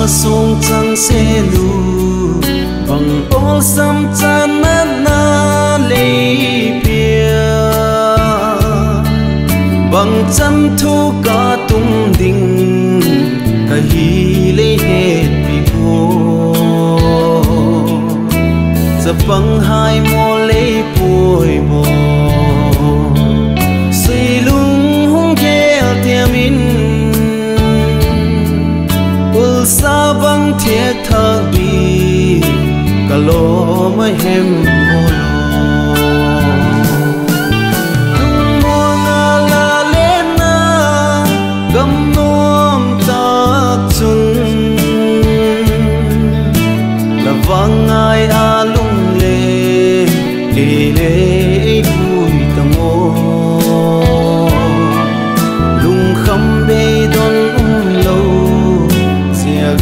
song chang se lu bằng ol sam chan na lei pia bằng chân thu cả tung ding ka hi le het pi po za bang hai mo le poi bo sui lung hong kel tiamin sa băng thiệt thơ bi cả lô mới hem mô lô lung mô nga la lên na gầm nôm ta chun là vang ai a lung lê đi lê vui ta ngô lung khăm bê đón lâu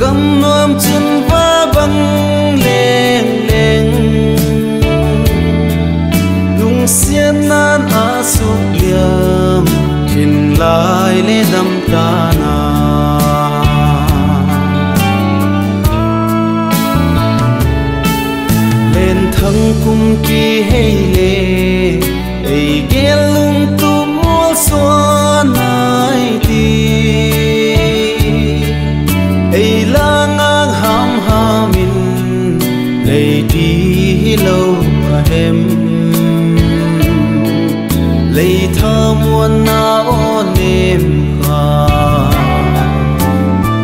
gầm nuông chân va băng lên lên lung xiên nan a sụp liamhin lại lê đâm ta na lên thăng cung kỳ hay lê ấy ghé lung tu mua xóa nai ti ấy là ngang ham hamin lấy đi lâu mà em lấy thơ muôn na ôn em khá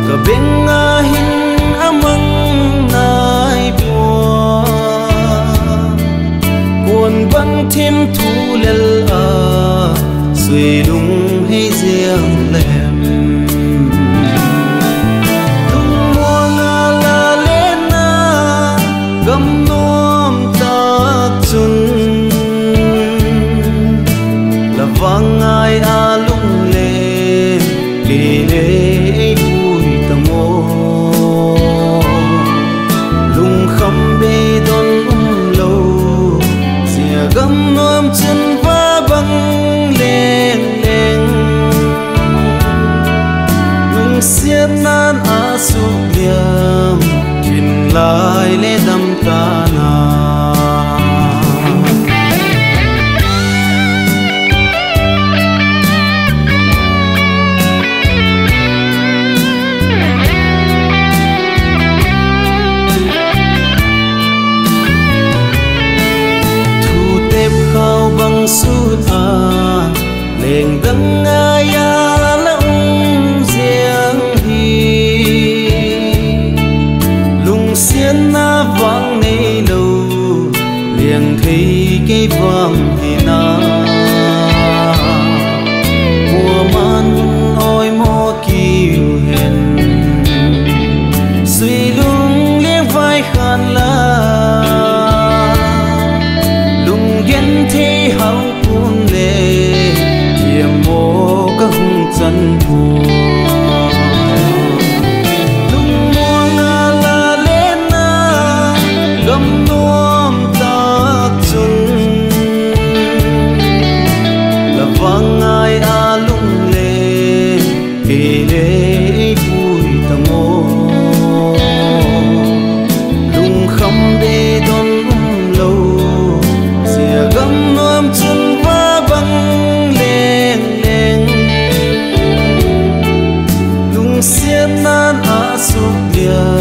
cả bên nga hin amang nai bùa buồn băng thêm thu lel à suy đúng hay riêng lem gầm nôm ta chun là vang ai a lung lê đi lê vui ta ngô lung khăm bê đón lâu xìa gầm nôm chân va băng lên lên lung xiết nan a sụp liam hin lại lê đâm ta na thu tép khao băng sút à lên đắng ai à lông riêng hi lung xiên na vang nay lâu liền thấy cái vang thì na mùa man ôi mô kiêu hèn suy lung liếng vai khan la lung ghen thế hậu cuốn lệ thiềm mô các hung chân phù gầm nôm ta chun là vang ai a lung lê kể lê vui ta ngô lung khăm bê đón lâu xìa gầm nôm chân va băng lên lên lung xiên nan a sụp liam